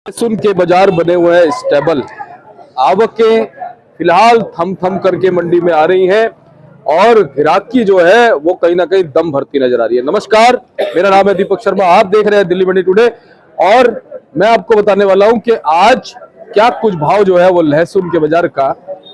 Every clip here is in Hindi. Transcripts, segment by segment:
लहसुन के बाजार बने हुए हैं स्टेबल। आवकें फिलहाल थम थम करके मंडी में आ रही हैं और ग्राहकी जो है वो कहीं ना कहीं दम भरती नजर आ रही है। नमस्कार, मेरा नाम है दीपक शर्मा, आप देख रहे हैं दिल्ली मंडी टुडे और मैं आपको बताने वाला हूं कि आज क्या कुछ भाव जो है वो लहसुन के बाजार का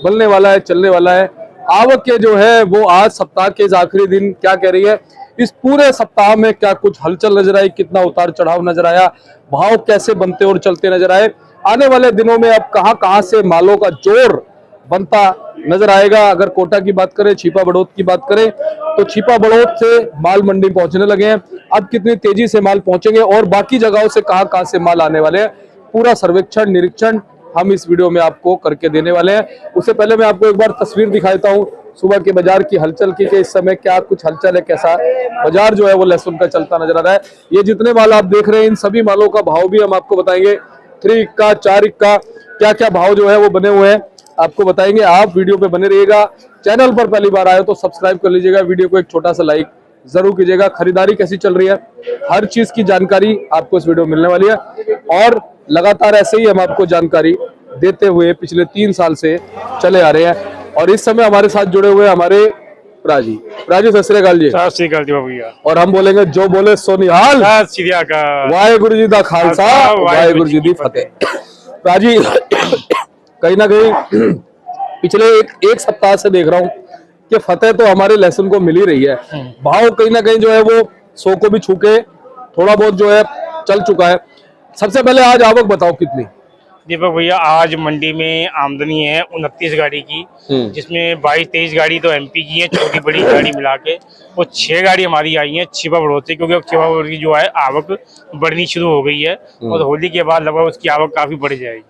बनने वाला है, चलने वाला है। आवकें जो है वो आज सप्ताह के इस आखिरी दिन क्या कह रही है, इस पूरे सप्ताह में क्या कुछ हलचल नजर आई, कितना उतार चढ़ाव नजर आया, भाव कैसे बनते और चलते नजर आए, आने वाले दिनों में अब कहां से मालों का जोर बनता नजर आएगा। अगर कोटा की बात करें, छिपा बड़ौत की बात करें तो छिपा बड़ौत से माल मंडी पहुंचने लगे हैं, अब कितनी तेजी से माल पहुंचेंगे और बाकी जगहों से कहां से माल आने वाले हैं, पूरा सर्वेक्षण निरीक्षण हम इस वीडियो में आपको करके देने वाले हैं। उससे पहले मैं आपको एक बार तस्वीर दिखाता हूं सुबह के बाजार की हलचल की, कि इस समय क्या कुछ हलचल है, कैसा बाजार जो है वो लहसुन का चलता नजर आ रहा है। ये जितने माल आप देख रहे हैं इन सभी मालों का भाव भी हम आपको बताएंगे। 3 इक्का, 4 इक्का, क्या क्या भाव जो है वो बने हुए हैं आपको बताएंगे। आप वीडियो पे बने रहिएगा। चैनल पर पहली बार आए तो सब्सक्राइब कर लीजिएगा, वीडियो को एक छोटा सा लाइक जरूर कीजिएगा। खरीदारी कैसी चल रही है, हर चीज की जानकारी आपको इस वीडियो में मिलने वाली है और लगातार ऐसे ही हम आपको जानकारी देते हुए पिछले 3 साल से चले आ रहे हैं। और इस समय हमारे साथ जुड़े हुए हमारे राजी सत श्री अकाल जी। सत श्री अकाल जी भैया। और हम बोलेंगे जो बोले सोनिहाल। सत श्री अकाल। वाहेगुरु जी दा खालसा, वाहेगुरु जी दी फतेह। राजी कहीं ना कहीं पिछले एक सप्ताह से देख रहा हूँ कि फतेह तो हमारे लहसुन को मिल ही रही है। भाव कहीं ना कहीं जो है वो 100 को भी छू के थोड़ा बहुत जो है चल चुका है। सबसे पहले आज आवक बताओ कितनी? दीपक भैया, आज मंडी में आमदनी है 29 गाड़ी की, जिसमें 22-23 गाड़ी तो एमपी की है, छोटी बड़ी गाड़ी मिला के, और 6 गाड़ी हमारी आई है छिपा बड़ौत से, क्योंकि छिपा बड़ौत की जो है आवक बढ़नी शुरू हो गई है और होली के बाद लगभग उसकी आवक काफी बढ़ जाएगी।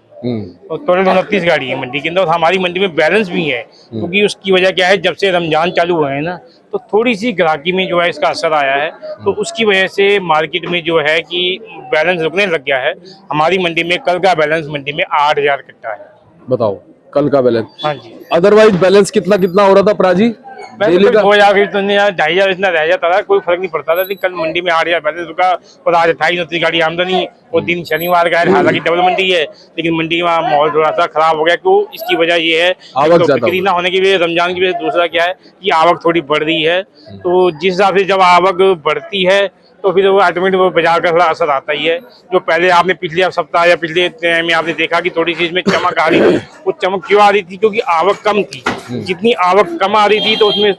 और टोटल 29 गाड़ी है मंडी के अंदर। और हमारी मंडी में बैलेंस भी है, क्योंकि उसकी वजह क्या है, जब से रमजान चालू हुए हैं ना, तो थोड़ी सी ग्राहकी में जो है इसका असर आया है, तो उसकी वजह से मार्केट में जो है कि बैलेंस रुकने लग गया है। हमारी मंडी में कल का बैलेंस मंडी में 8000 कट्टा है। बताओ कल का बैलेंस? हाँ जी। अदरवाइज बैलेंस कितना हो रहा था प्राजी? डेली का 2000 तो 2500 इतना रह जाता था, कोई फर्क नहीं पड़ता था। लेकिन कल मंडी में 8000 बैलेंस रुका और आज 28-29 गाड़ी आमदनी। और दिन शनिवार का है, हालांकि डबल मंडी है, लेकिन मंडी का माहौल थोड़ा सा खराब हो गया। क्यों? इसकी वजह ये है तो बिक्री ना होने की वजह, रमजान की वजह। दूसरा क्या है कि आवक थोड़ी बढ़ रही है, तो जिस हिसाब से जब आवक बढ़ती है तो फिर वो ऑटोमेटिक बाजार का थोड़ा असर आता ही है। जो पहले आपने पिछले सप्ताह या पिछले में आपने देखा कि थोड़ी सी इसमें चमक आ रही थी, वो चमक क्यों आ रही थी? क्योंकि आवक कम थी। जितनी आवक कम आ रही थी तो उसमें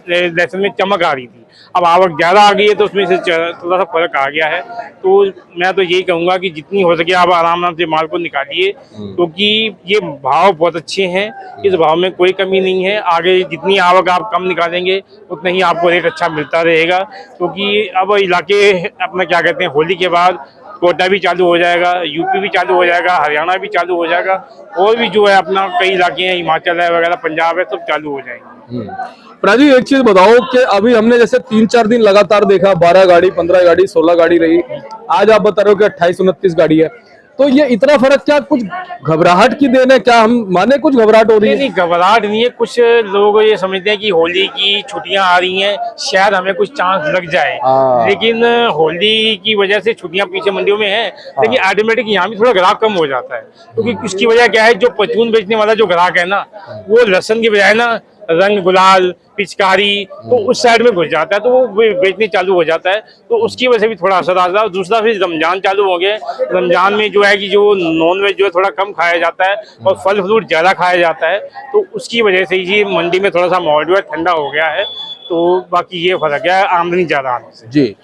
लहसुन में चमक आ रही थी। अब आवक ज्यादा आ गई है तो उसमें से थोड़ा सा फर्क आ गया है। तो मैं तो यही कहूंगा कि जितनी हो सके आप आराम से माल को निकालिए, क्योंकि ये भाव बहुत अच्छे हैं, इस भाव में कोई कमी नहीं है। आगे जितनी आवक आप कम निकालेंगे उतना ही आपको रेट अच्छा मिलता रहेगा, क्योंकि अब इलाके अपना क्या कहते हैं, होली के बाद कोटा भी चालू हो जाएगा, यूपी भी चालू हो जाएगा, हरियाणा भी चालू हो जाएगा, और भी जो है अपना कई इलाके हैं, हिमाचल है वगैरह, पंजाब है, सब चालू हो जाएंगे। प्राजी एक चीज बताओ कि अभी हमने जैसे 3-4 दिन लगातार देखा, 12 गाड़ी, 15 गाड़ी, 16 गाड़ी रही, आज आप बता रहे हो कि 28-29 गाड़ी है, तो ये इतना फर्क क्या कुछ घबराहट की देन है? क्या हम माने कुछ घबराहट हो रही है? नहीं, घबराहट नहीं है। कुछ लोग ये समझते हैं कि होली की छुट्टियां आ रही हैं, शायद हमें कुछ चांस लग जाए, लेकिन होली की वजह से छुट्टियां पीछे मंडियों में है, लेकिन ऑटोमेटिक यहाँ भी थोड़ा ग्राहक कम हो जाता है। क्योंकि उसकी वजह क्या है, जो परचून बेचने वाला जो ग्राहक है ना, वो लहसुन की बजाय ना रंग गुलाल, पिचकारी, तो उस साइड में घुस जाता है, तो वो बेचने चालू हो जाता है, तो उसकी वजह से भी थोड़ा असर आता है। और दूसरा फिर रमजान चालू हो गए, रमजान में जो है कि जो नॉन वेज जो है थोड़ा कम खाया जाता है और फल फ्रूट ज्यादा खाया जाता है, तो उसकी वजह से ही मंडी में थोड़ा सा माहौल जो है ठंडा हो गया है। तो बाकी ये फर्क है आमदनी ज्यादा आने से। जी,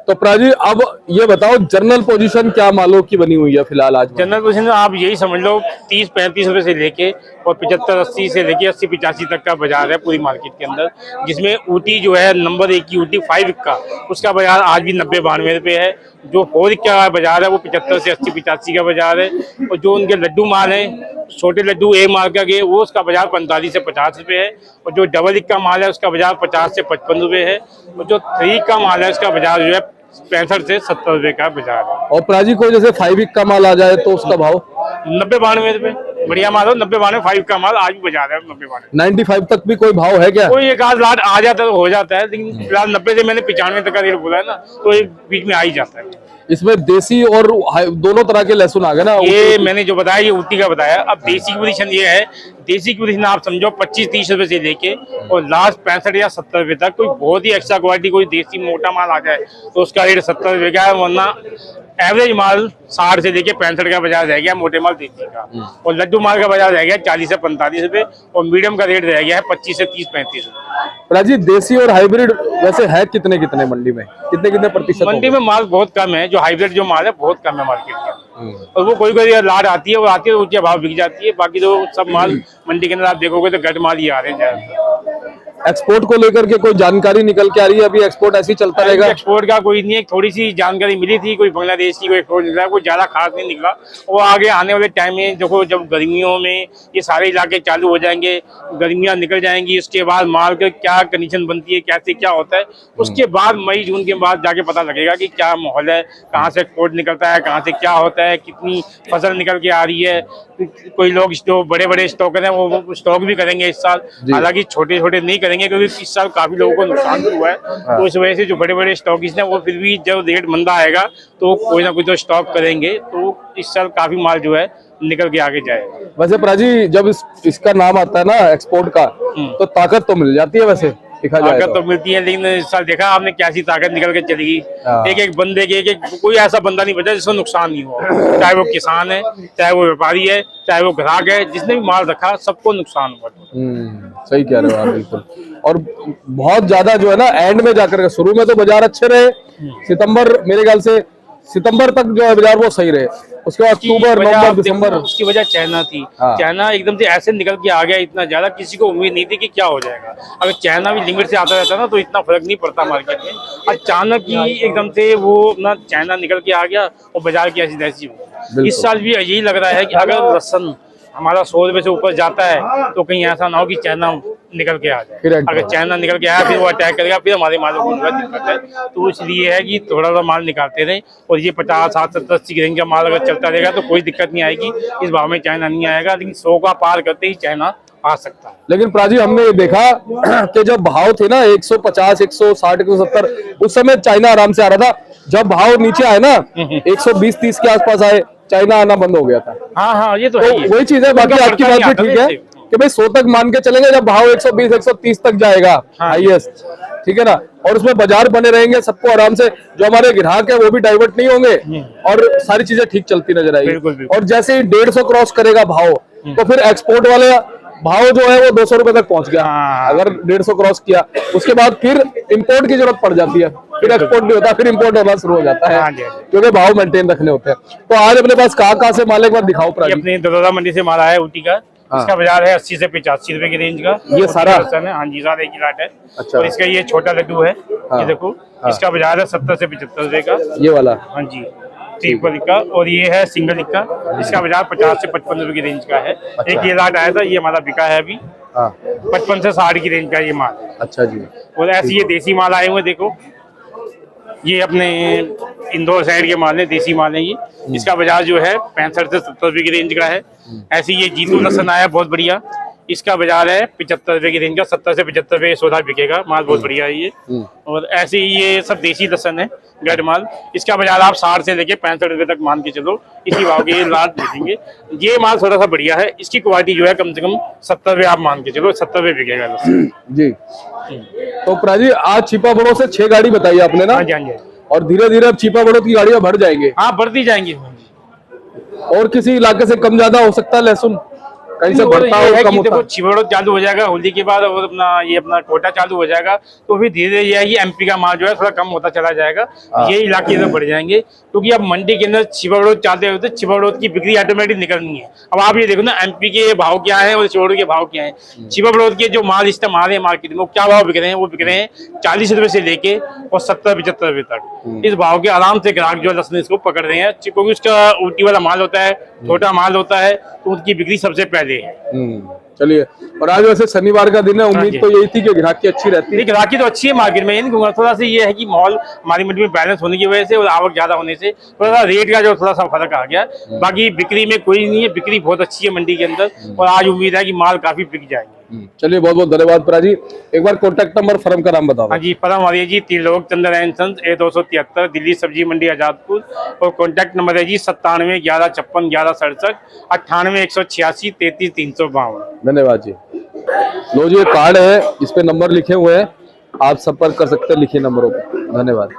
तो प्राजी अब ये बताओ जनरल पोजीशन क्या मालों की बनी हुई है फिलहाल आज? जनरल पोजीशन आप यही समझ लो 30-35 रुपए से लेके और 75-80 से लेके 80-85 तक का बाजार है पूरी मार्केट के अंदर, जिसमें ऊटी जो है नंबर 1 की ऊटी 5 का, उसका बाजार आज भी 90-92 रुपए है। जो 4 का बाजार है वो 75 से 80-85 का बाजार है। और जो उनके लड्डू माल है, छोटे लड्डू ए मार्का के, वो उसका बाजार 45 से 50 रुपए है। और जो डबल इक्का माल है उसका बाजार 50 से 55 रुपए है। और जो 3 का माल है उसका बाजार जो है 65 से 70 रुपए का बाजार है। और प्राजी को जैसे 5 का माल आ जाए तो उसका भाव 90-92 रुपए, बढ़िया माल हो 90-92, 5 का माल आज भी बाजार है 90-92। 95 तक भी कोई भाव है क्या? कोई एक आध लाट आ जाता है तो हो जाता है, लेकिन फिलहाल 90 से मैंने 95 तक का रेट बोला है ना, तो एक बीच में आ ही जाता है। इसमें देसी और दोनों तरह के लहसुन आ गए ना। ये मैंने जो बताया ये ऊटी का बताया। अब देसी की पोजीशन ये है, देसी की पोजीशन आप समझो 25-30 रुपए से लेके और लास्ट 65 या 70 रुपए तक। कोई बहुत ही एक्स्ट्रा क्वालिटी कोई देसी मोटा माल आ जाए तो उसका रेट 70 रुपए का है, वरना एवरेज माल 60 से लेके 65 का बाजार रह गया मोटे माल देसी का, और लड्डू माल का बाजार रह गया 40 से 45 रुपए, और मीडियम का रेट रह गया है 25 से 30-35 रुपए। राजी देसी और हाइब्रिड वैसे है कितने कितने मंडी में, कितने कितने प्रतिशत? मंडी में माल बहुत कम है, जो हाइब्रिड जो माल है बहुत कम है मार्केट का, और वो कोई कोई लाट आती है, वो आती है तो ऊंचे भाव बिक जाती है। बाकी तो सब माल मंडी के अंदर आप देखोगे तो घट माल ही आ रहे हैं ज्यादातर। एक्सपोर्ट को लेकर के कोई जानकारी निकल के आ रही है? अभी एक्सपोर्ट ऐसे ही चलता रहेगा? एक्सपोर्ट का कोई नहीं है, थोड़ी सी जानकारी मिली थी, कोई बांग्लादेश की कोई एक्सपोर्ट निकला, कोई ज्यादा खास नहीं निकला। वो आगे आने वाले टाइम में देखो, जब गर्मियों में ये सारे इलाके चालू हो जाएंगे, गर्मियां निकल जाएंगी, उसके बाद माल का क्या कंडीशन बनती है, कैसे क्या होता है, उसके बाद मई जून के बाद जाके पता लगेगा कि क्या माहौल है, कहाँ से एक्सपोर्ट निकलता है, कहाँ से क्या होता है, कितनी फसल निकल के आ रही है। कोई लोग जो बड़े बड़े स्टॉकर हैं वो स्टॉक भी करेंगे इस साल, हालांकि छोटे छोटे नहीं करेंगे क्योंकि इस साल काफी लोगों को नुकसान भी हुआ है। तो इस वजह से जो बड़े बड़े स्टॉकिस्ट हैं वो फिर भी जब रेट मंदा आएगा तो कोई ना कोई तो स्टॉक करेंगे, तो इस साल काफी माल जो है निकल के आगे जाएगा। वैसे प्राजी जब इसका नाम आता है ना एक्सपोर्ट का, तो ताकत तो मिल जाती है वैसे देखा जाए ताकत तो मिलती है, लेकिन इस साल देखा आपने कैसी ताकत निकल के चलेगी। एक एक बंदे के एक कोई ऐसा बंदा नहीं बचा जिसको नुकसान नहीं हो, चाहे वो किसान है, चाहे वो व्यापारी है, चाहे वो ग्राहक है, जिसने भी माल रखा सबको नुकसान हुआ। सही कह रहे हो आप बिल्कुल। और बहुत ज्यादा जो है ना एंड में जाकर के, शुरू में तो बाजार अच्छे रहे, सितंबर मेरे ख्याल से सितंबर तक जो है बाजार वो सही रहे, उसके बाद अक्टूबर नवंबर दिसंबर। उसकी वजह चाइना थी। चाइना एकदम से ऐसे निकल के आ गया इतना ज्यादा, किसी को उम्मीद नहीं थी कि क्या हो जाएगा। अगर चाइना भी लिमिट से आता रहता ना तो इतना फर्क नहीं पड़ता मार्केट में। अचानक ही एकदम से वो अपना चाइना निकल के आ गया और बाजार की ऐसी तैसी हो। इस साल भी यही लग रहा है कि अगर लहसुन हमारा 100 रुपए से ऊपर जाता है तो कहीं ऐसा ना हो कि चाइना निकल के आ जाए। अगर चाइना निकल के आया फिर वो अटैक करेगा, फिर हमारे मालों को दिक्कत है। तो इसलिए है कि थोड़ा सा माल निकालते रहे, और ये 50, 60, 70, 80 की रेंज का माल अगर चलता रहेगा तो कोई दिक्कत नहीं आएगी। इस भाव में चाइना नहीं आएगा, लेकिन 100 का पार करते ही चाइना आ सकता है। लेकिन प्राजी हमने ये देखा कि जब भाव थे ना 150, 160, 170, उस समय चाइना आराम से आ रहा था। जब भाव नीचे आए ना 120-30 के आसपास आए, चाइना आना बंद हो गया था। हाँ, ये तो वही चीज है। बाकी आपकी बात भी ठीक है कि भाई 100 तक मान के चलेंगे, जब भाव 120, 130 तक जाएगा हाईएस्ट, ठीक है ना, और उसमें बाजार बने रहेंगे, सबको आराम से, जो हमारे ग्राहक है वो भी डाइवर्ट नहीं होंगे और सारी चीजें ठीक चलती नजर आएगी। और जैसे ही 150 क्रॉस करेगा भाव, तो फिर एक्सपोर्ट वाले भाव जो है वो 200 रुपए तक पहुंच गया। अगर 150 क्रॉस किया, उसके बाद फिर इंपोर्ट की जरूरत पड़ जाती है, फिर एक्सपोर्ट नहीं होता, फिर इंपोर्ट होना शुरू हो जाता है, क्योंकि भाव मेंटेन रखने होते हैं। तो आज अपने पास कहाँ से माल एक बार दिखाओ प्राजी। अपनी दरोदा मंडी से माल आया है ऊटी का। इसका बाजार है 80 से 85 रुपए की रेंज का। ये सारा है, हाँ जी, सारा एक ही लाट है। अच्छा। और इसका ये छोटा लड्डू है, ये देखो, इसका बाजार है 70 से 75 रुपए का, ये वाला। हाँ जी, ट्रिपल का। और ये है सिंगल का, इसका बाजार 50 से 55 रुपए की रेंज का है। एक ये लाट आया था, ये हमारा बिका है अभी 55 से 60 की रेंज का ये माल। अच्छा जी। और ऐसे ये देसी माल आए हुए, देखो ये अपने इंदौर साइड के माल है, देसी माल है ये। इसका बाजार जो है 65 से 70 रुपए की रेंज का है। ऐसे ये जीतू लहसन आया बहुत बढ़िया, इसका बाजार है 75 रुपए की रेंज का, 70 से 75 रुपए सौदा बिकेगा, माल बहुत बढ़िया है ये। और ऐसे ही ये सब देसी लहसन है, गढ़ माल, इसका बाजार आप 60 से लेके 65 रुपए तक मान के चलो, इसी भाव के ये लाट बेचेंगे। ये माल थोड़ा सा बढ़िया है, इसकी क्वालिटी जो है कम से कम 70 रुपए आप मान के चलो, 70 रुपए बिकेगा लहसन जी। तो प्राजी आज छिपा बड़ों से 6 गाड़ी बताई आपने ना? हाँ जी, हाँ जी। और धीरे धीरे अब छिपा बड़ों की गाड़ियां बढ़ जाएंगे। हाँ, बढ़ती जाएंगी। और किसी इलाके से कम ज्यादा हो सकता है लहसुन, कहीं से बढ़ता हो कम होता। देखो छिबड़ो चालू हो जाएगा होली के बाद, और अपना कोटा चालू हो जाएगा, तो फिर धीरे धीरे ये एमपी का माल जो है थोड़ा कम होता चला जाएगा। ये इलाके में बढ़ जाएंगे, क्योंकि अब मंडी के अंदर छिबड़ो चाहते होते, छिबड़ो की बिक्री ऑटोमेटिक निकलनी है। अब आप ये देखो ना, एमपी के भाव क्या है और छिबड़ो के भाव क्या है। छिबड़ो के जो माल इस टाइम आ रहे हैं मार्केट में, वो क्या भाव बिक रहे हैं? वो बिक रहे हैं 40 रुपए से लेके और 70-75 रुपए तक। इस भाव के आराम से ग्राहक जो लहसुन इसको पकड़ रहे हैं, क्योंकि उसका ऊटी वाला माल होता है, छोटा माल होता है, तो उसकी बिक्री सबसे पहले है। चलिए, और आज वैसे शनिवार का दिन है, उम्मीद तो यही थी कि ग्राहकी अच्छी रहती है। ग्राहकी तो अच्छी है मार्केट में, नहीं कहूँगा, थोड़ा सा ये है कि माहौल हमारी मंडी में बैलेंस होने की वजह से और आवक ज्यादा होने से थोड़ा सा रेट का जो थोड़ा सा फर्क आ गया। बाकी बिक्री में कोई नहीं है, बिक्री बहुत अच्छी है मंडी के अंदर, और आज उम्मीद है कि माल काफी बिक जाएंगे। चलिए बहुत बहुत धन्यवाद परा जी। एक बार कॉन्टैक्ट नंबर फर्म का नाम बताओ। हाँ जी, फर्म हमारी है जी त्रिलोक चंद्र एंड सन्स, A273, दिल्ली सब्जी मंडी आजादपुर। और कॉन्टैक्ट नंबर है जी 97 11 56 11 67 98 186 33 352। धन्यवाद जी। लो जी, ये कार्ड है, इस पे नंबर लिखे हुए हैं, आप संपर्क कर सकते हैं लिखे नंबरों पर। धन्यवाद।